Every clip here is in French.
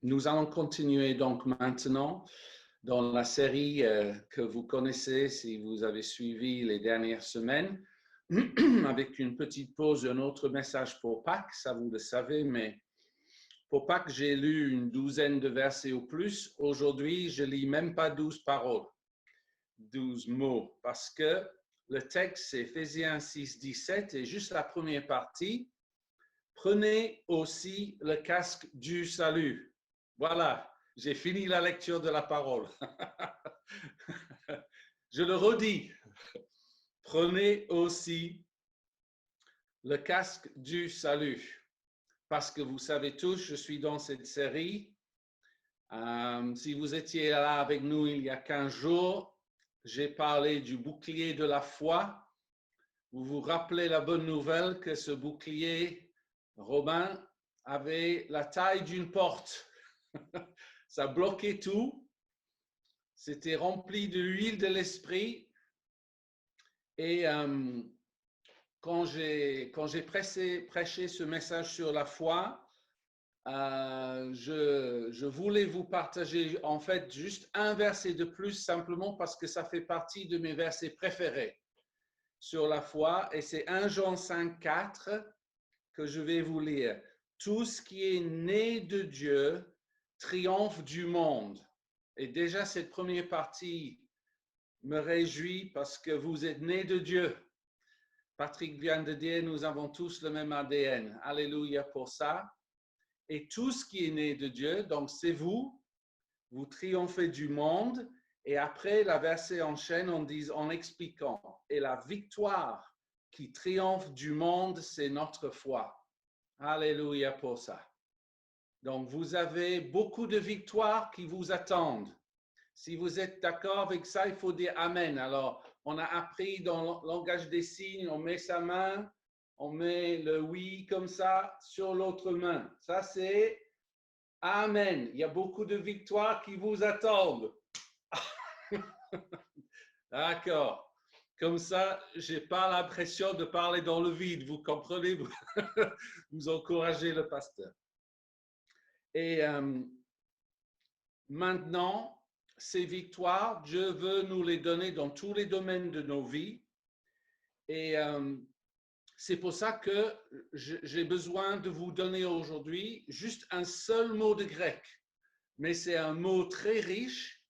Nous allons continuer donc maintenant dans la série que vous connaissez si vous avez suivi les dernières semaines, avec une petite pause, un autre message pour Pâques, ça vous le savez, mais pour Pâques, j'ai lu une douzaine de versets ou plus. Aujourd'hui, je lis même pas 12 paroles, 12 mots, parce que le texte, c'est Éphésiens 6, 17, et juste la première partie. Prenez aussi le casque du salut. Voilà, j'ai fini la lecture de la parole. Je le redis. Prenez aussi le casque du salut. Parce que vous savez tous, je suis dans cette série. Si vous étiez là avec nous il y a 15 jours, j'ai parlé du bouclier de la foi. Vous vous rappelez la bonne nouvelle que ce bouclier romain avait la taille d'une porte. Ça bloquait tout. C'était rempli de l'huile de l'esprit. Et quand j'ai prêché ce message sur la foi, je voulais vous partager en fait juste un verset de plus, simplement parce que ça fait partie de mes versets préférés sur la foi. Et c'est 1 Jean 5, 4 que je vais vous lire. Tout ce qui est né de Dieu triomphe du monde. Et déjà, cette première partie me réjouit parce que vous êtes nés de Dieu. Patrick vient de dire, nous avons tous le même ADN. Alléluia pour ça. Et tout ce qui est né de Dieu, donc c'est vous, vous triomphez du monde. Et après, la verset enchaîne en expliquant. Et la victoire qui triomphe du monde, c'est notre foi. Alléluia pour ça. Donc, vous avez beaucoup de victoires qui vous attendent. Si vous êtes d'accord avec ça, il faut dire Amen. Alors, on a appris dans le langage des signes, on met sa main, on met le oui comme ça sur l'autre main. Ça, c'est Amen. Il y a beaucoup de victoires qui vous attendent. D'accord. Comme ça, je n'ai pas l'impression de parler dans le vide. Vous comprenez? Vous encouragez le pasteur. Et maintenant, ces victoires, Dieu veut nous les donner dans tous les domaines de nos vies. Et c'est pour ça que j'ai besoin de vous donner aujourd'hui juste un seul mot de grec. Mais c'est un mot très riche.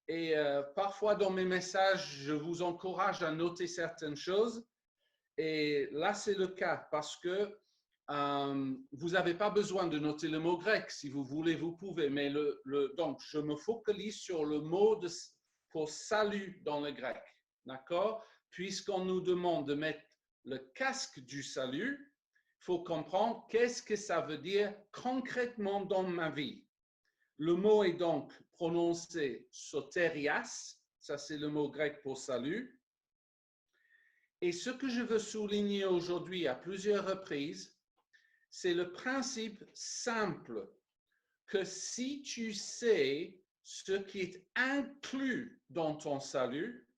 Et parfois dans mes messages, je vous encourage à noter certaines choses. Et là, c'est le cas parce que vous n'avez pas besoin de noter le mot grec. Si vous voulez, vous pouvez. Mais donc, je me focalise sur le mot pour salut dans le grec. D'accord? Puisqu'on nous demande de mettre le casque du salut, il faut comprendre qu'est-ce que ça veut dire concrètement dans ma vie. Le mot est donc prononcé sotérias, ça c'est le mot grec pour salut. Et ce que je veux souligner aujourd'hui à plusieurs reprises, c'est le principe simple que si tu sais ce qui est inclus dans ton salut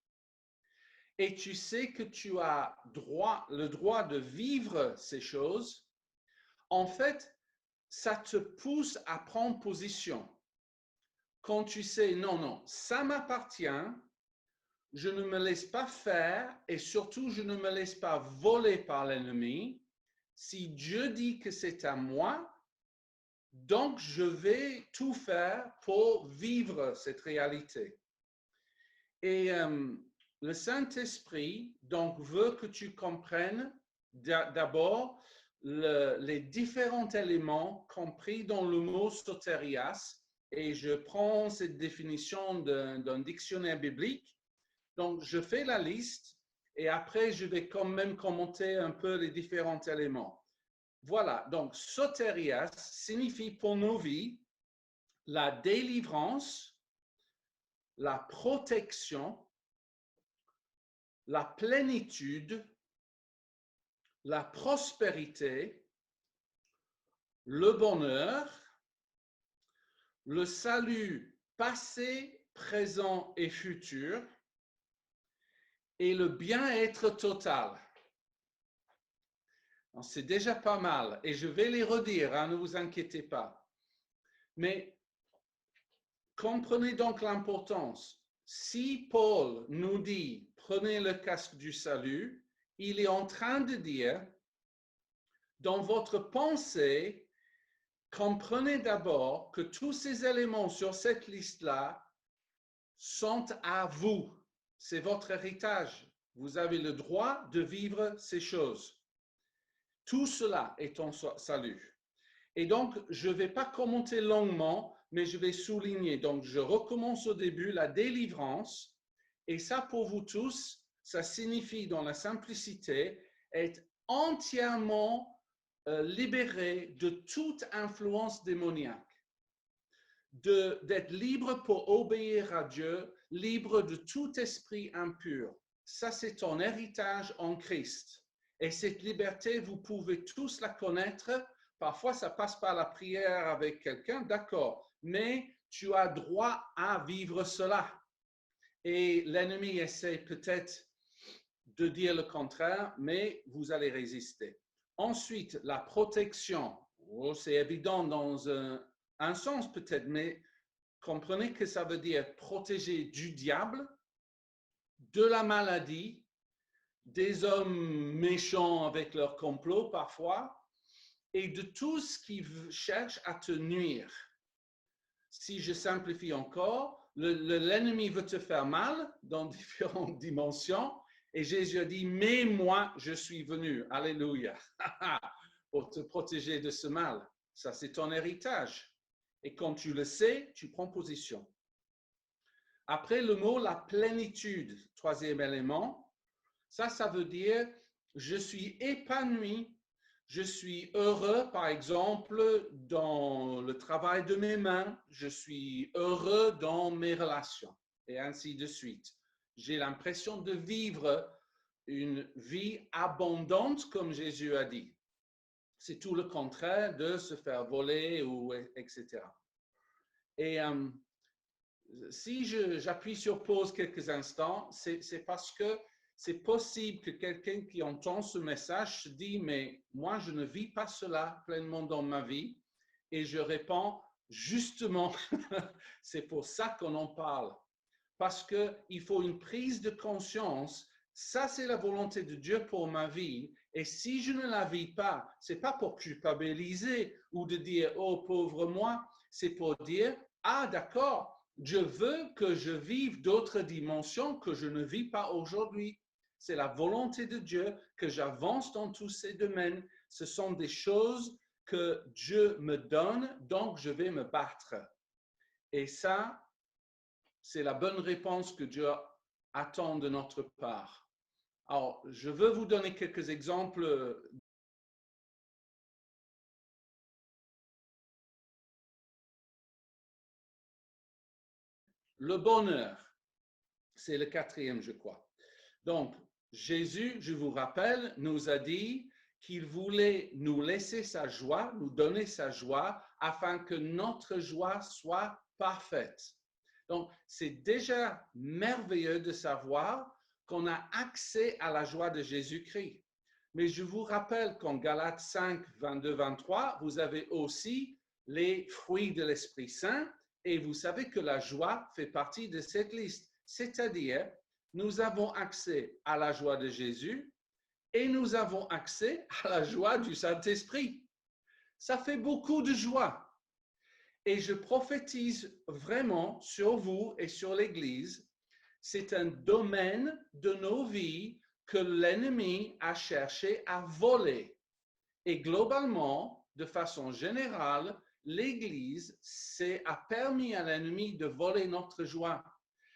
et tu sais que tu as le droit de vivre ces choses, en fait, ça te pousse à prendre position. Quand tu sais, non, ça m'appartient, je ne me laisse pas faire et surtout, je ne me laisse pas voler par l'ennemi. Si Dieu dit que c'est à moi, donc je vais tout faire pour vivre cette réalité. Et le Saint-Esprit donc veut que tu comprennes d'abord les différents éléments compris dans le mot sotérias. Et je prends cette définition d'un dictionnaire biblique. Donc, je fais la liste et après, je vais quand même commenter un peu les différents éléments. Voilà, donc sotérias signifie pour nos vies la délivrance, la protection, la plénitude, la prospérité, le bonheur, le salut passé, présent et futur, et le bien-être total. C'est déjà pas mal, et je vais les redire, hein, ne vous inquiétez pas. Mais comprenez donc l'importance. Si Paul nous dit « Prenez le casque du salut », il est en train de dire « Dans votre pensée, comprenez d'abord que tous ces éléments sur cette liste-là sont à vous. C'est votre héritage. Vous avez le droit de vivre ces choses. Tout cela est ton salut. » Et donc, je ne vais pas commenter longuement, mais je vais souligner. Donc, je recommence au début, la délivrance. Et ça, pour vous tous, ça signifie, dans la simplicité, être entièrement libéré de toute influence démoniaque. D'être libre pour obéir à Dieu, libre de tout esprit impur. Ça, c'est ton héritage en Christ. Et cette liberté, vous pouvez tous la connaître. Parfois, ça passe par la prière avec quelqu'un, d'accord, mais tu as droit à vivre cela. Et l'ennemi essaie peut-être de dire le contraire, mais vous allez résister. Ensuite, la protection. Oh, c'est évident dans un sens peut-être, mais comprenez que ça veut dire protéger du diable, de la maladie, des hommes méchants avec leur complot parfois, et de tout ce qui cherche à te nuire. Si je simplifie encore, l'ennemi veut te faire mal dans différentes dimensions, et Jésus a dit, mais moi, je suis venu, alléluia, pour te protéger de ce mal. Ça, c'est ton héritage. Et quand tu le sais, tu prends position. Après le mot, la plénitude, troisième élément, ça veut dire, je suis épanoui, je suis heureux, par exemple, dans le travail de mes mains, je suis heureux dans mes relations, et ainsi de suite. J'ai l'impression de vivre une vie abondante, comme Jésus a dit. C'est tout le contraire de se faire voler, ou, etc. Et si j'appuie sur pause quelques instants, c'est parce que c'est possible que quelqu'un qui entend ce message se dit, mais moi, je ne vis pas cela pleinement dans ma vie. Et je réponds, justement, c'est pour ça qu'on en parle. Parce qu'il faut une prise de conscience. Ça, c'est la volonté de Dieu pour ma vie. Et si je ne la vis pas, c'est pas pour culpabiliser ou de dire, oh, pauvre moi, c'est pour dire, ah, d'accord, je veux que je vive d'autres dimensions que je ne vis pas aujourd'hui. C'est la volonté de Dieu que j'avance dans tous ces domaines. Ce sont des choses que Dieu me donne, donc je vais me battre. Et ça, c'est la bonne réponse que Dieu attend de notre part. Alors, je veux vous donner quelques exemples. Le bonheur, c'est le quatrième, je crois. Donc, Jésus, je vous rappelle, nous a dit qu'il voulait nous laisser sa joie, nous donner sa joie, afin que notre joie soit parfaite. Donc, c'est déjà merveilleux de savoir qu'on a accès à la joie de Jésus-Christ. Mais je vous rappelle qu'en Galates 5, 22, 23, vous avez aussi les fruits de l'Esprit Saint, et vous savez que la joie fait partie de cette liste. C'est-à-dire, nous avons accès à la joie de Jésus et nous avons accès à la joie du Saint-Esprit. Ça fait beaucoup de joie. Et je prophétise vraiment sur vous et sur l'Église. C'est un domaine de nos vies que l'ennemi a cherché à voler. Et globalement, de façon générale, l'Église a permis à l'ennemi de voler notre joie.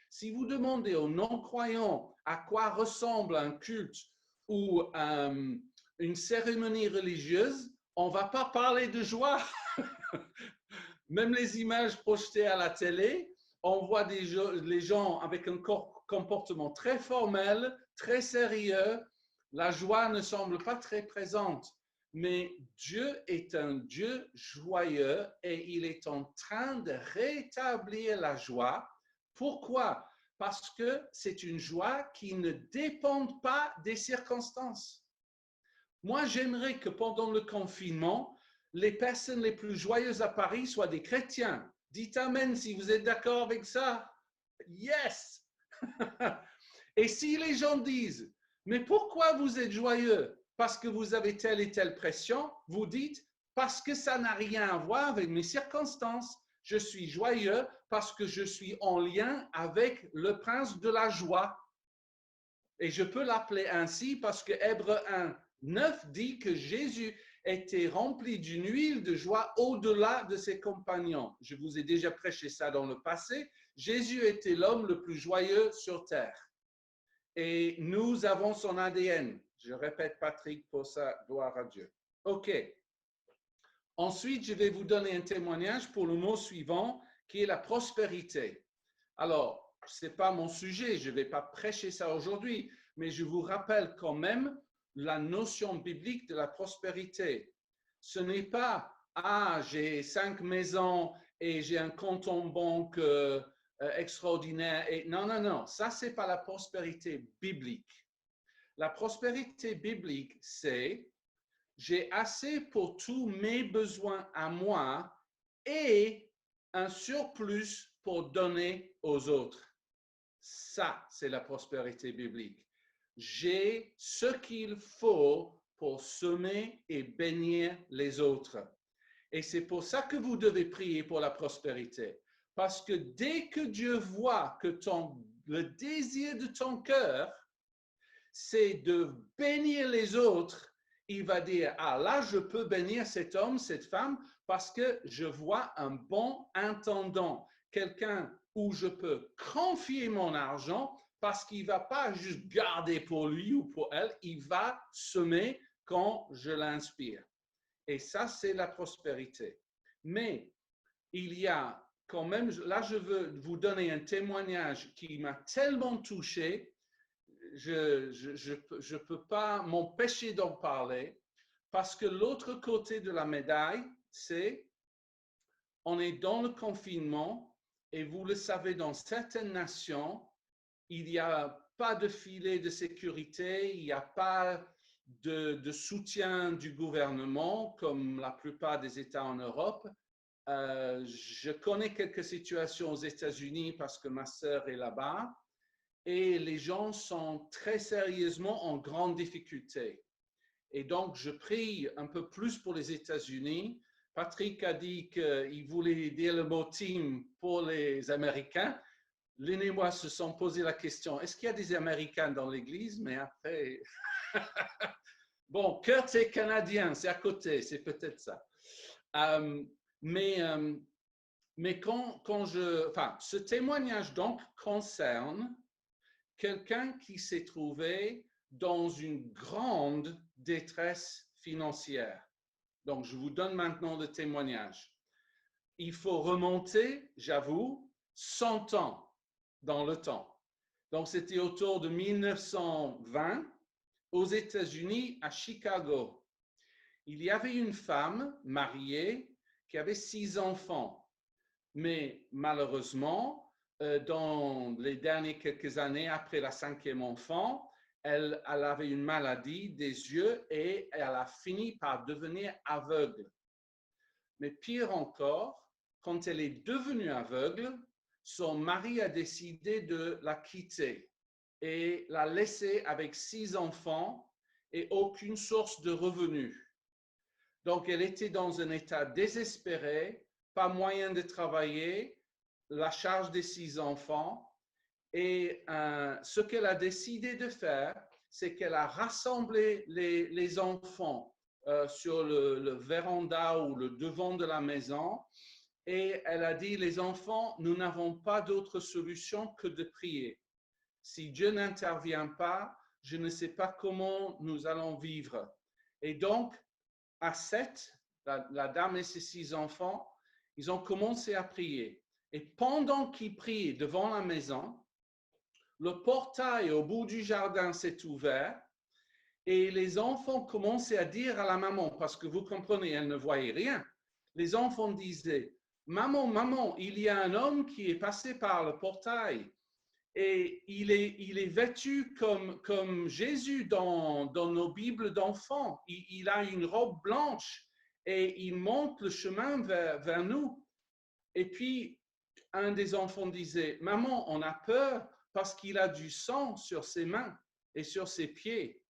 Si vous demandez aux non-croyants à quoi ressemble un culte ou une cérémonie religieuse, on ne va pas parler de joie. Même les images projetées à la télé, on voit les gens avec un comportement très formel, très sérieux. La joie ne semble pas très présente. Mais Dieu est un Dieu joyeux et il est en train de rétablir la joie. Pourquoi? Parce que c'est une joie qui ne dépend pas des circonstances. Moi, j'aimerais que pendant le confinement, les personnes les plus joyeuses à Paris soient des chrétiens. Dites Amen si vous êtes d'accord avec ça. Yes! Et si les gens disent, mais pourquoi vous êtes joyeux? Parce que vous avez telle et telle pression, vous dites, parce que ça n'a rien à voir avec mes circonstances. Je suis joyeux parce que je suis en lien avec le prince de la joie. Et je peux l'appeler ainsi parce que Hébreux 1, 9 dit que Jésus était rempli d'une huile de joie au-delà de ses compagnons. Je vous ai déjà prêché ça dans le passé. Jésus était l'homme le plus joyeux sur terre. Et nous avons son ADN. Je répète, Patrick, pour ça, gloire à Dieu. OK. Ensuite, je vais vous donner un témoignage pour le mot suivant, qui est la prospérité. Alors, ce n'est pas mon sujet, je ne vais pas prêcher ça aujourd'hui, mais je vous rappelle quand même la notion biblique de la prospérité. Ce n'est pas « Ah, j'ai 5 maisons et j'ai un compte en banque extraordinaire. » Non, non, non, ça, ce n'est pas la prospérité biblique. La prospérité biblique, c'est « J'ai assez pour tous mes besoins à moi et un surplus pour donner aux autres. » Ça, c'est la prospérité biblique. J'ai ce qu'il faut pour semer et bénir les autres. Et c'est pour ça que vous devez prier pour la prospérité. Parce que dès que Dieu voit que le désir de ton cœur, c'est de bénir les autres, il va dire, ah là, je peux bénir cet homme, cette femme, parce que je vois un bon intendant, quelqu'un où je peux confier mon argent parce qu'il ne va pas juste garder pour lui ou pour elle, il va semer quand je l'inspire. Et ça, c'est la prospérité. Mais il y a quand même, là, je veux vous donner un témoignage qui m'a tellement touché, je peux pas m'empêcher d'en parler, parce que l'autre côté de la médaille, c'est on est dans le confinement et vous le savez, dans certaines nations, il n'y a pas de filet de sécurité, il n'y a pas de soutien du gouvernement comme la plupart des États en Europe. Je connais quelques situations aux États-Unis parce que ma sœur est là-bas et les gens sont très sérieusement en grande difficulté. Et donc, je prie un peu plus pour les États-Unis. Patrick a dit qu'il voulait dire le mot team pour les Américains. Lynn et moi se sont posé la question, est-ce qu'il y a des Américains dans l'Église? Mais après, bon, Kurt est Canadien, c'est à côté, c'est peut-être ça. Mais ce témoignage donc concerne quelqu'un qui s'est trouvé dans une grande détresse financière. Donc, je vous donne maintenant le témoignage. Il faut remonter, j'avoue, 100 ans dans le temps. Donc, c'était autour de 1920 aux États-Unis, à Chicago. Il y avait une femme mariée qui avait 6 enfants. Mais malheureusement, dans les dernières quelques années après la 5e enfant, elle avait une maladie des yeux et elle a fini par devenir aveugle. Mais pire encore, quand elle est devenue aveugle, son mari a décidé de la quitter et la laisser avec 6 enfants et aucune source de revenus. Donc, elle était dans un état désespéré, pas moyen de travailler, la charge des 6 enfants. Et ce qu'elle a décidé de faire, c'est qu'elle a rassemblé les enfants sur le véranda ou le devant de la maison. Et elle a dit, les enfants, nous n'avons pas d'autre solution que de prier. Si Dieu n'intervient pas, je ne sais pas comment nous allons vivre. Et donc, à 7, la dame et ses 6 enfants, ils ont commencé à prier. Et pendant qu'ils priaient devant la maison, le portail au bout du jardin s'est ouvert et les enfants commençaient à dire à la maman, parce que vous comprenez, elle ne voyait rien. Les enfants disaient, maman, maman, il y a un homme qui est passé par le portail et il est vêtu comme Jésus dans nos Bibles d'enfants. Il a une robe blanche et il montre le chemin vers nous. Et puis, un des enfants disait, « Maman, on a peur parce qu'il a du sang sur ses mains et sur ses pieds. »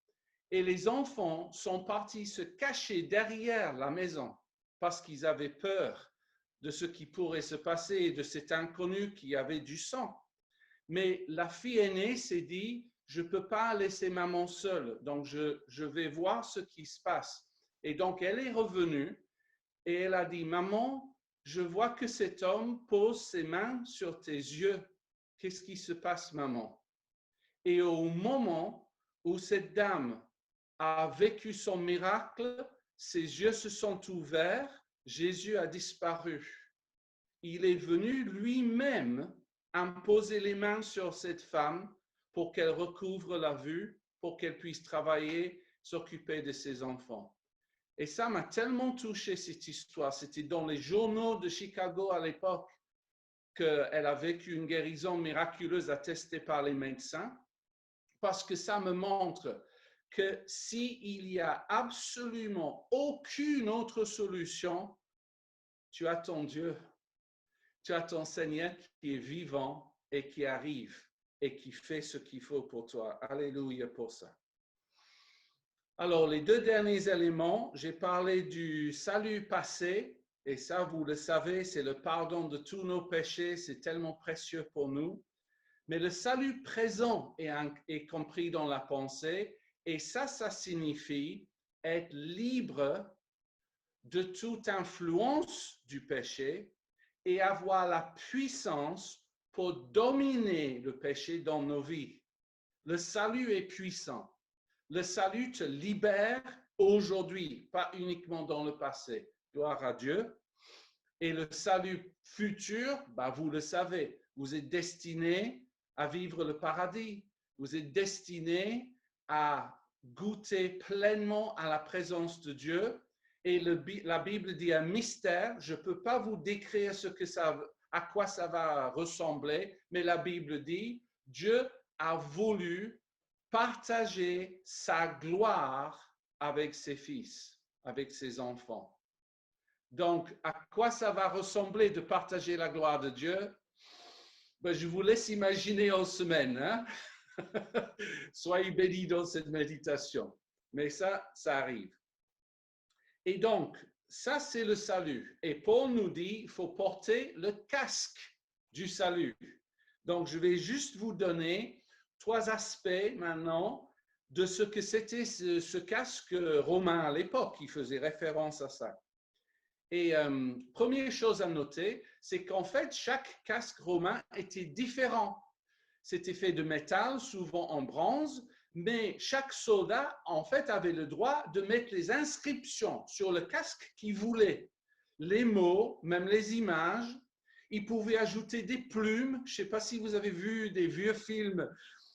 Et les enfants sont partis se cacher derrière la maison parce qu'ils avaient peur de ce qui pourrait se passer et de cet inconnu qui avait du sang. Mais la fille aînée s'est dit, je ne peux pas laisser maman seule, donc je vais voir ce qui se passe. Et donc, elle est revenue et elle a dit, maman, je vois que cet homme pose ses mains sur tes yeux. Qu'est-ce qui se passe, maman? Et au moment où cette dame a vécu son miracle, ses yeux se sont ouverts, Jésus a disparu. Il est venu lui-même imposer les mains sur cette femme pour qu'elle recouvre la vue, pour qu'elle puisse travailler, s'occuper de ses enfants. Et ça m'a tellement touché, cette histoire. C'était dans les journaux de Chicago à l'époque qu'elle a vécu une guérison miraculeuse attestée par les médecins, parce que ça me montre que s'il y a absolument aucune autre solution, tu as ton Dieu, tu as ton Seigneur qui est vivant et qui arrive et qui fait ce qu'il faut pour toi. Alléluia pour ça. Alors, les deux derniers éléments, j'ai parlé du salut passé, et ça, vous le savez, c'est le pardon de tous nos péchés, c'est tellement précieux pour nous. Mais le salut présent est compris dans la pensée, et ça signifie être libre de toute influence du péché et avoir la puissance pour dominer le péché dans nos vies. Le salut est puissant. Le salut te libère aujourd'hui, pas uniquement dans le passé. Gloire à Dieu. Et le salut futur, vous le savez, vous êtes destiné à vivre le paradis. Vous êtes destiné à goûter pleinement à la présence de Dieu. Et la Bible dit un mystère. Je ne peux pas vous décrire à quoi ça va ressembler, mais la Bible dit, Dieu a voulu partager sa gloire avec ses fils, avec ses enfants. Donc, à quoi ça va ressembler de partager la gloire de Dieu? Je vous laisse imaginer en semaine. Hein? Soyez bénis dans cette méditation. Mais ça arrive. Et donc, ça, c'est le salut. Et Paul nous dit, il faut porter le casque du salut. Donc, je vais juste vous donner 3 aspects maintenant de ce que c'était ce casque romain à l'époque, qui faisait référence à ça. Et première chose à noter, c'est qu'en fait, chaque casque romain était différent. C'était fait de métal, souvent en bronze, mais chaque soldat, en fait, avait le droit de mettre les inscriptions sur le casque qu'il voulait. Les mots, même les images. Il pouvait ajouter des plumes. Je ne sais pas si vous avez vu des vieux films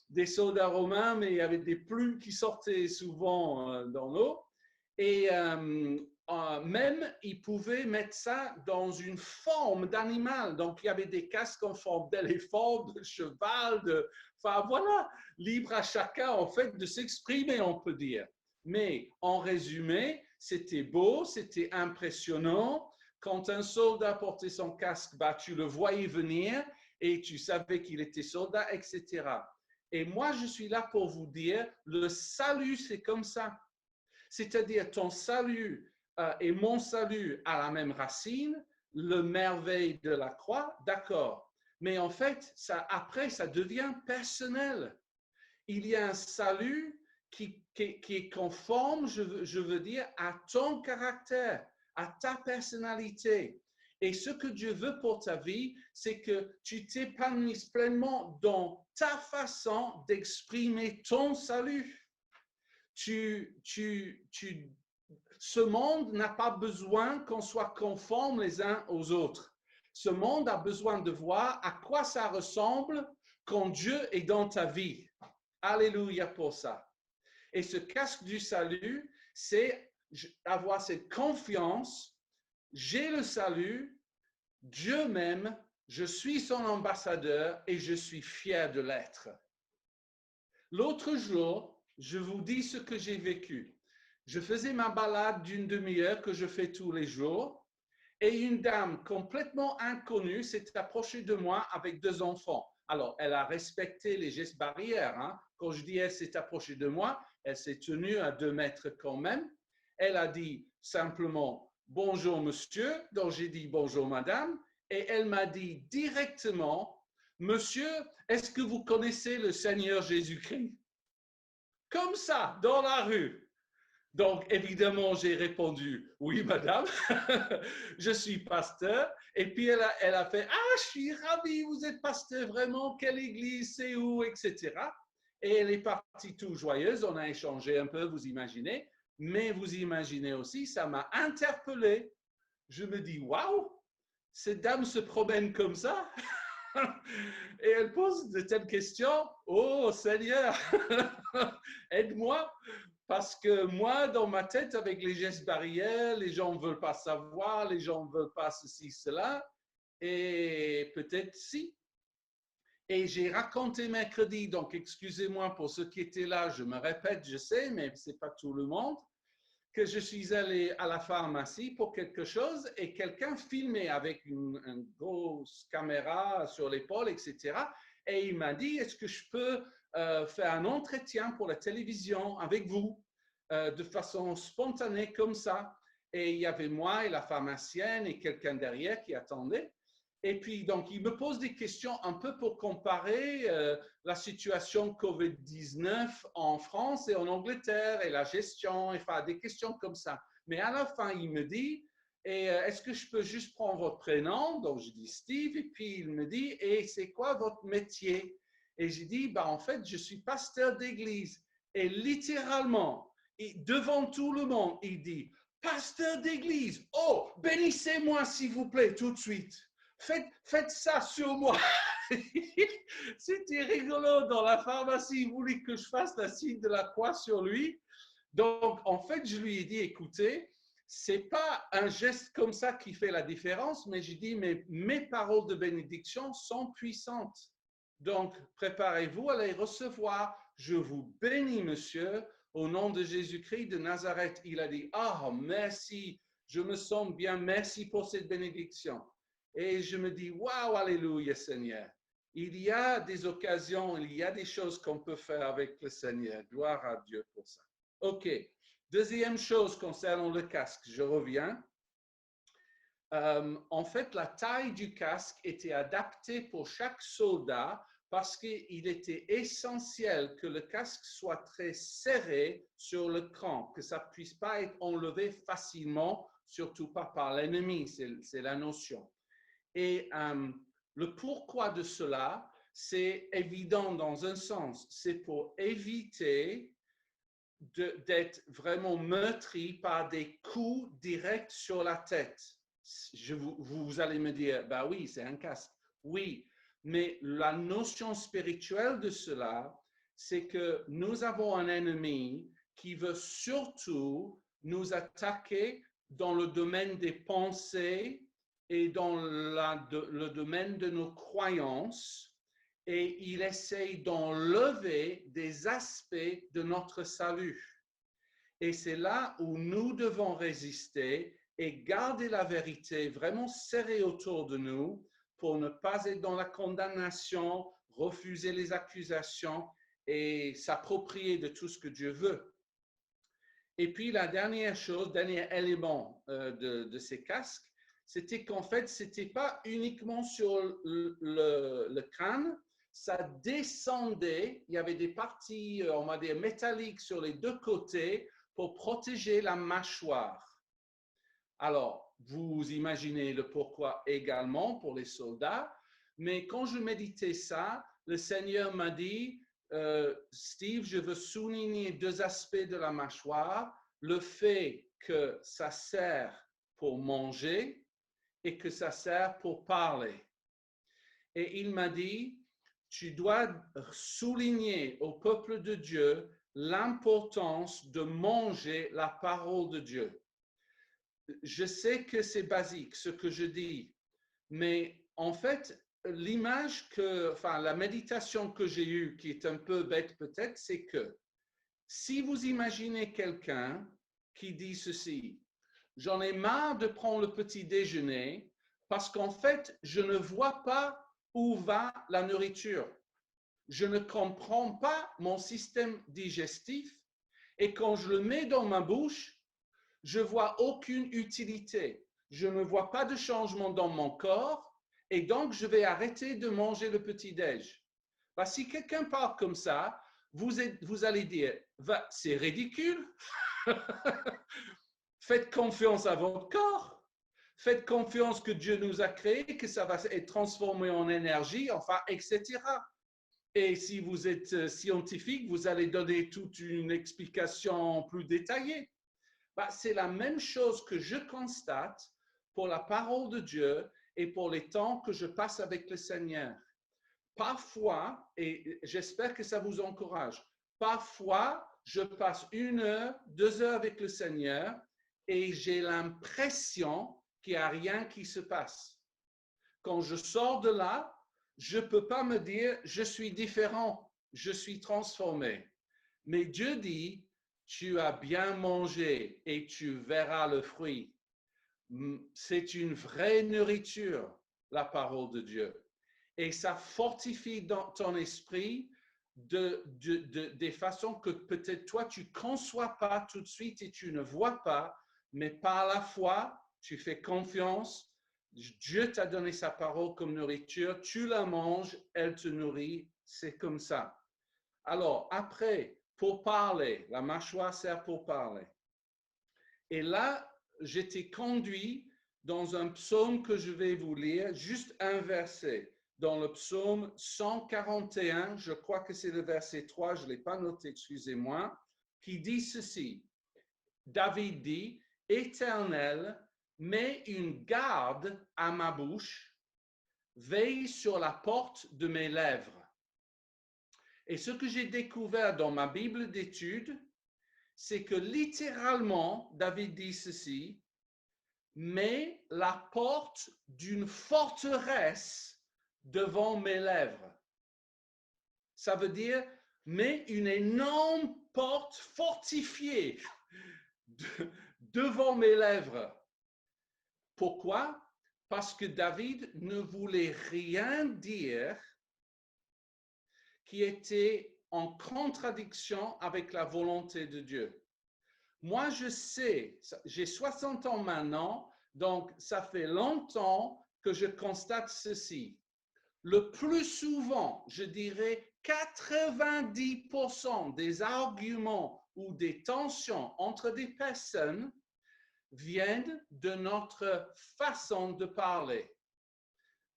des soldats romains, mais il y avait des plumes qui sortaient souvent dans l'eau. Et même, ils pouvaient mettre ça dans une forme d'animal. Donc, il y avait des casques en forme d'éléphant, de cheval, enfin voilà, libre à chacun, en fait, de s'exprimer, on peut dire. Mais, en résumé, c'était beau, c'était impressionnant. Quand un soldat portait son casque, tu le voyais venir et tu savais qu'il était soldat, etc. Et moi, je suis là pour vous dire, le salut, c'est comme ça. C'est-à-dire, ton salut et mon salut à la même racine, le merveille de la croix, d'accord. Mais en fait, après, ça devient personnel. Il y a un salut qui est conforme, je veux dire, à ton caractère, à ta personnalité. Et ce que Dieu veut pour ta vie, c'est que tu t'épanouisses pleinement dans ta façon d'exprimer ton salut. Ce monde n'a pas besoin qu'on soit conforme les uns aux autres. Ce monde a besoin de voir à quoi ça ressemble quand Dieu est dans ta vie. Alléluia pour ça. Et ce casque du salut, c'est avoir cette confiance. J'ai le salut, Dieu m'aime, je suis son ambassadeur et je suis fier de l'être. L'autre jour, je vous dis ce que j'ai vécu. Je faisais ma balade d'une demi-heure que je fais tous les jours et une dame complètement inconnue s'est approchée de moi avec 2 enfants. Alors, elle a respecté les gestes barrières. Hein. Quand je dis elle s'est approchée de moi, elle s'est tenue à 2 mètres quand même. Elle a dit simplement bonjour monsieur, donc j'ai dit bonjour madame, et elle m'a dit directement monsieur, est-ce que vous connaissez le Seigneur Jésus-Christ? Comme ça, dans la rue. Donc, évidemment, j'ai répondu, oui, madame, je suis pasteur. Et puis, elle a fait, ah, je suis ravi, vous êtes pasteur, vraiment, quelle église, c'est où, etc. Et elle est partie tout joyeuse, on a échangé un peu, vous imaginez. Mais vous imaginez aussi, ça m'a interpellé. Je me dis, waouh, cette dame se promène comme ça. Et elle pose de telles questions. Oh Seigneur, aide-moi. Parce que moi, dans ma tête, avec les gestes barrières, les gens ne veulent pas savoir, les gens ne veulent pas ceci, cela. Et peut-être si. Et j'ai raconté mercredi, donc excusez-moi pour ceux qui étaient là, je me répète, je sais, mais ce n'est pas tout le monde, que je suis allé à la pharmacie pour quelque chose et quelqu'un filmait avec une grosse caméra sur l'épaule, etc. Et il m'a dit, est-ce que je peux faire un entretien pour la télévision avec vous de façon spontanée comme ça? Et il y avait moi et la pharmacienne et quelqu'un derrière qui attendait. Et puis, donc, il me pose des questions un peu pour comparer la situation COVID-19 en France et en Angleterre et la gestion, enfin, des questions comme ça. Mais à la fin, il me dit, est-ce que je peux juste prendre votre prénom? Donc, je dis Steve, et puis il me dit, et c'est quoi votre métier? Et j'ai dit, bah, en fait, je suis pasteur d'église. Et littéralement, et devant tout le monde, il dit, pasteur d'église, oh, bénissez-moi s'il vous plaît, tout de suite. Faites ça sur moi. C'était rigolo. Dans la pharmacie, il voulait que je fasse la signe de la croix sur lui. Donc, en fait, je lui ai dit, écoutez, c'est pas un geste comme ça qui fait la différence, mais j'ai dit, mais mes paroles de bénédiction sont puissantes. Donc, préparez-vous à les recevoir. Je vous bénis, monsieur, au nom de Jésus-Christ de Nazareth. Il a dit, ah, merci, je me sens bien, merci pour cette bénédiction. Et je me dis, waouh, alléluia, Seigneur. Il y a des occasions, il y a des choses qu'on peut faire avec le Seigneur. Gloire à Dieu pour ça. OK. Deuxième chose concernant le casque, je reviens. En fait, la taille du casque était adaptée pour chaque soldat parce qu'il était essentiel que le casque soit très serré sur le cran, que ça ne puisse pas être enlevé facilement, surtout pas par l'ennemi, c'est la notion. Et le pourquoi de cela, c'est évident dans un sens, c'est pour éviter d'être vraiment meurtri par des coups directs sur la tête. Vous allez me dire, bah oui, c'est un casque. Oui, mais la notion spirituelle de cela, c'est que nous avons un ennemi qui veut surtout nous attaquer dans le domaine des pensées et dans le domaine de nos croyances, et il essaye d'enlever des aspects de notre salut. Et c'est là où nous devons résister et garder la vérité vraiment serrée autour de nous pour ne pas être dans la condamnation, refuser les accusations et s'approprier de tout ce que Dieu veut. Et puis la dernière chose, dernier élément de ces casques, c'était qu'en fait, ce n'était pas uniquement sur le crâne, ça descendait, il y avait des parties, on va dire, métalliques sur les deux côtés pour protéger la mâchoire. Alors, vous imaginez le pourquoi également pour les soldats, mais quand je méditais ça, le Seigneur m'a dit, Steve, je veux souligner 2 aspects de la mâchoire, le fait que ça sert pour manger et que ça sert pour parler. Et il m'a dit, tu dois souligner au peuple de Dieu l'importance de manger la parole de Dieu. Je sais que c'est basique ce que je dis, mais en fait, la méditation que j'ai eue, qui est un peu bête peut-être, c'est que si vous imaginez quelqu'un qui dit ceci: j'en ai marre de prendre le petit déjeuner parce qu'en fait, je ne vois pas où va la nourriture. Je ne comprends pas mon système digestif et quand je le mets dans ma bouche, je ne vois aucune utilité. Je ne vois pas de changement dans mon corps et donc je vais arrêter de manger le petit-déj. Bah, si quelqu'un parle comme ça, vous allez dire, c'est ridicule. Faites confiance à votre corps. Faites confiance que Dieu nous a créés, que ça va être transformé en énergie, enfin, etc. Et si vous êtes scientifique, vous allez donner toute une explication plus détaillée. Bah, c'est la même chose que je constate pour la parole de Dieu et pour les temps que je passe avec le Seigneur. Parfois, et j'espère que ça vous encourage, parfois, je passe 1 heure, 2 heures avec le Seigneur et j'ai l'impression qu'il n'y a rien qui se passe. Quand je sors de là, je ne peux pas me dire, je suis différent, je suis transformé. Mais Dieu dit, tu as bien mangé et tu verras le fruit. C'est une vraie nourriture, la parole de Dieu. Et ça fortifie dans ton esprit des façons que peut-être toi, tu ne conçois pas tout de suite et tu ne vois pas, mais par la foi, tu fais confiance. Dieu t'a donné sa parole comme nourriture, tu la manges, elle te nourrit, c'est comme ça. Alors, après, pour parler, la mâchoire sert pour parler. Et là, j'étais conduit dans un psaume que je vais vous lire, juste un verset, dans le psaume 141, je crois que c'est le verset 3, je ne l'ai pas noté, excusez-moi, qui dit ceci. David dit, « Éternel, mets une garde à ma bouche, veille sur la porte de mes lèvres. » Et ce que j'ai découvert dans ma Bible d'études, c'est que littéralement, David dit ceci, mets la porte d'une forteresse devant mes lèvres. Ça veut dire, mets une énorme porte fortifiée devant mes lèvres. Pourquoi? Parce que David ne voulait rien dire qui était en contradiction avec la volonté de Dieu. Moi, je sais, j'ai 60 ans maintenant, donc ça fait longtemps que je constate ceci. Le plus souvent, je dirais 90% des arguments ou des tensions entre des personnes viennent de notre façon de parler.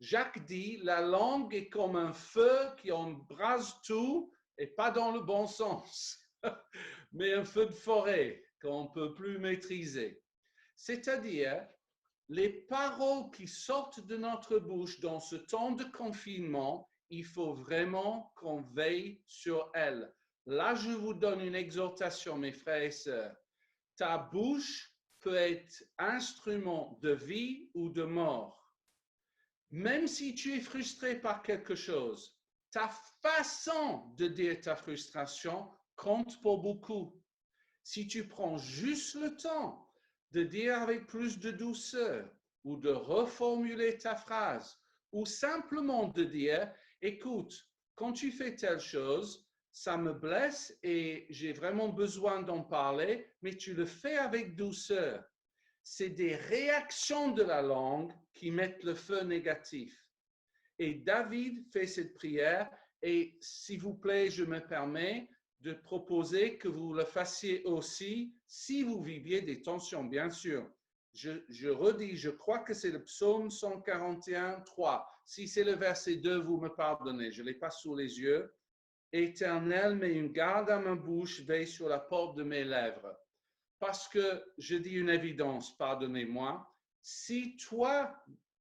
Jacques dit, la langue est comme un feu qui embrase tout et pas dans le bon sens, mais un feu de forêt qu'on ne peut plus maîtriser. C'est-à-dire, les paroles qui sortent de notre bouche dans ce temps de confinement, il faut vraiment qu'on veille sur elles. Là, je vous donne une exhortation, mes frères et sœurs. Ta bouche peut être instrument de vie ou de mort. Même si tu es frustré par quelque chose, ta façon de dire ta frustration compte pour beaucoup. Si tu prends juste le temps de dire avec plus de douceur ou de reformuler ta phrase ou simplement de dire, écoute, quand tu fais telle chose, ça me blesse et j'ai vraiment besoin d'en parler, mais tu le fais avec douceur. C'est des réactions de la langue qui mettent le feu négatif. Et David fait cette prière et s'il vous plaît, je me permets de proposer que vous le fassiez aussi si vous viviez des tensions, bien sûr. Je redis, je crois que c'est le psaume 141, 3. Si c'est le verset 2, vous me pardonnez, je ne l'ai pas sous les yeux. Éternel, mets une garde à ma bouche, veille sur la porte de mes lèvres. Parce que je dis une évidence, pardonnez-moi, si toi,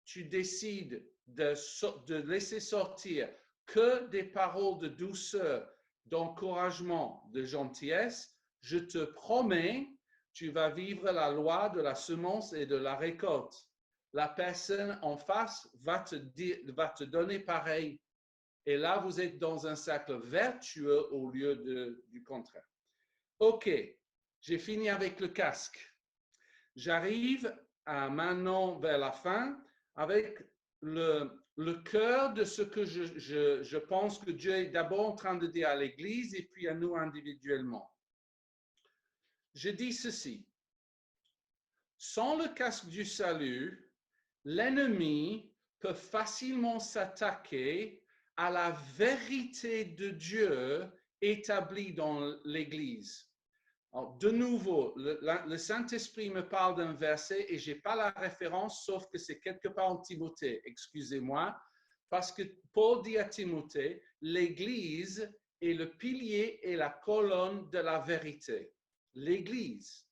tu décides de laisser sortir que des paroles de douceur, d'encouragement, de gentillesse, je te promets, tu vas vivre la loi de la semence et de la récolte. La personne en face va te donner pareil. Et là, vous êtes dans un cercle vertueux au lieu du contraire. OK. J'ai fini avec le casque. J'arrive maintenant vers la fin avec le cœur de ce que je pense que Dieu est d'abord en train de dire à l'Église et puis à nous individuellement. Je dis ceci. Sans le casque du salut, l'ennemi peut facilement s'attaquer à la vérité de Dieu établie dans l'Église. Alors, de nouveau, le Saint-Esprit me parle d'un verset et je n'ai pas la référence, sauf que c'est quelque part en Timothée, excusez-moi, parce que Paul dit à Timothée, l'Église est le pilier et la colonne de la vérité. L'Église.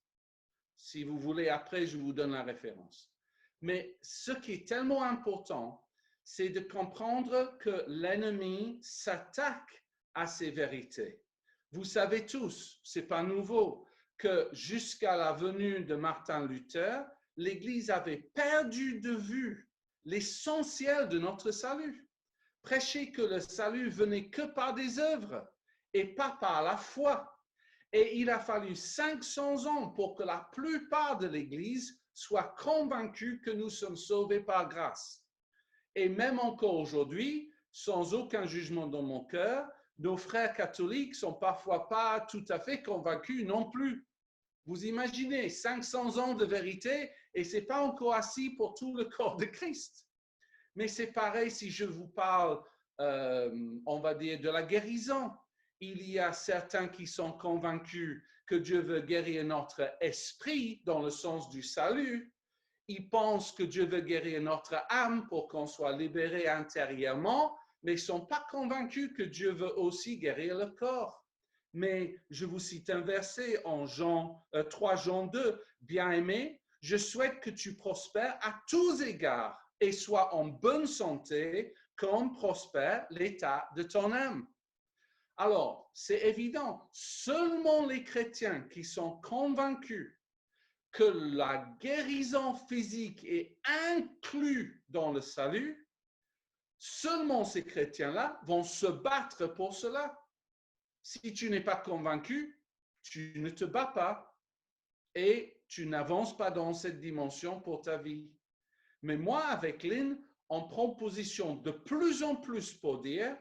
Si vous voulez, après, je vous donne la référence. Mais ce qui est tellement important, c'est de comprendre que l'ennemi s'attaque à ces vérités. Vous savez tous, ce n'est pas nouveau, que jusqu'à la venue de Martin Luther, l'Église avait perdu de vue l'essentiel de notre salut. Prêcher que le salut venait que par des œuvres et pas par la foi. Et il a fallu 500 ans pour que la plupart de l'Église soit convaincue que nous sommes sauvés par grâce. Et même encore aujourd'hui, sans aucun jugement dans mon cœur, nos frères catholiques sont parfois pas tout à fait convaincus non plus. Vous imaginez 500 ans de vérité et c'est pas encore assis pour tout le corps de Christ. Mais c'est pareil si je vous parle, on va dire, de la guérison. Il y a certains qui sont convaincus que Dieu veut guérir notre esprit dans le sens du salut. Ils pensent que Dieu veut guérir notre âme pour qu'on soit libéré intérieurement, mais ils ne sont pas convaincus que Dieu veut aussi guérir le corps. Mais je vous cite un verset en 3 Jean 2. Bien-aimé, je souhaite que tu prospères à tous égards et sois en bonne santé comme prospère l'état de ton âme. Alors, c'est évident, seulement les chrétiens qui sont convaincus que la guérison physique est inclue dans le salut, seulement ces chrétiens-là vont se battre pour cela. Si tu n'es pas convaincu, tu ne te bats pas et tu n'avances pas dans cette dimension pour ta vie. Mais moi, avec Lynn, on prend position de plus en plus pour dire,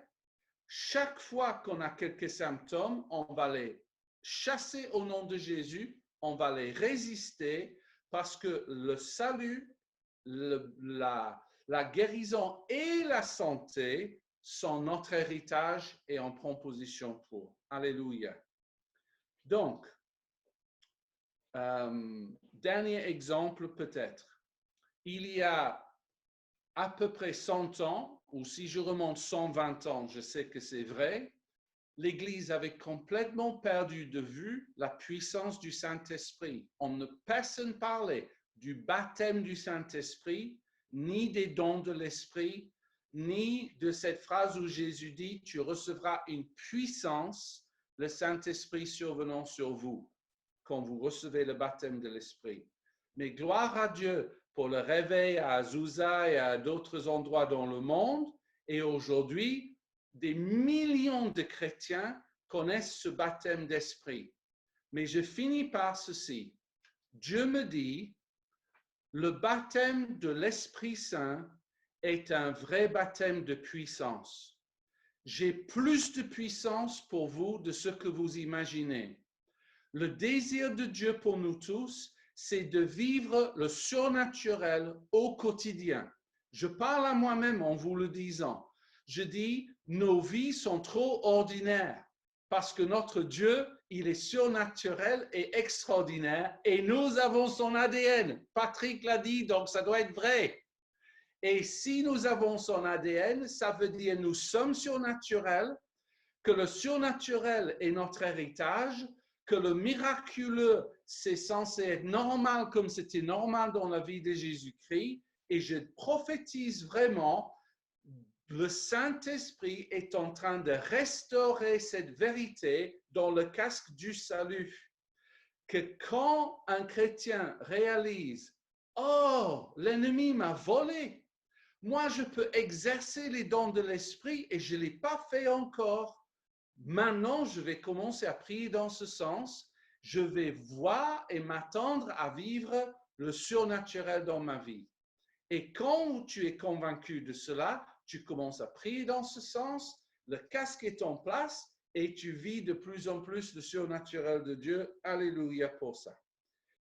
chaque fois qu'on a quelques symptômes, on va les chasser au nom de Jésus, on va les résister parce que le salut, la guérison et la santé sont notre héritage et on prend position pour. Alléluia. Donc, dernier exemple peut-être. Il y a à peu près 100 ans, ou si je remonte 120 ans, je sais que c'est vrai, l'Église avait complètement perdu de vue la puissance du Saint-Esprit. Personne ne parlait du baptême du Saint-Esprit, ni des dons de l'Esprit, ni de cette phrase où Jésus dit « Tu recevras une puissance, le Saint-Esprit survenant sur vous, quand vous recevez le baptême de l'Esprit. » Mais gloire à Dieu pour le réveil à Azusa et à d'autres endroits dans le monde. Et aujourd'hui, des millions de chrétiens connaissent ce baptême d'esprit. Mais je finis par ceci. Dieu me dit, le baptême de l'Esprit Saint est un vrai baptême de puissance. J'ai plus de puissance pour vous de ce que vous imaginez. Le désir de Dieu pour nous tous, c'est de vivre le surnaturel au quotidien. Je parle à moi-même en vous le disant. Je dis, nos vies sont trop ordinaires parce que notre Dieu, il est surnaturel et extraordinaire et nous avons son ADN. Patrick l'a dit, donc ça doit être vrai. Et si nous avons son ADN, ça veut dire nous sommes surnaturels, que le surnaturel est notre héritage, que le miraculeux, c'est censé être normal comme c'était normal dans la vie de Jésus-Christ. Et je prophétise vraiment, le Saint-Esprit est en train de restaurer cette vérité dans le casque du salut. Que quand un chrétien réalise, oh, l'ennemi m'a volé, moi je peux exercer les dons de l'Esprit et je ne l'ai pas fait encore. Maintenant, je vais commencer à prier dans ce sens je vais voir et m'attendre à vivre le surnaturel dans ma vie. Et quand tu es convaincu de cela, tu commences à prier dans ce sens, le casque est en place et tu vis de plus en plus le surnaturel de Dieu. Alléluia pour ça.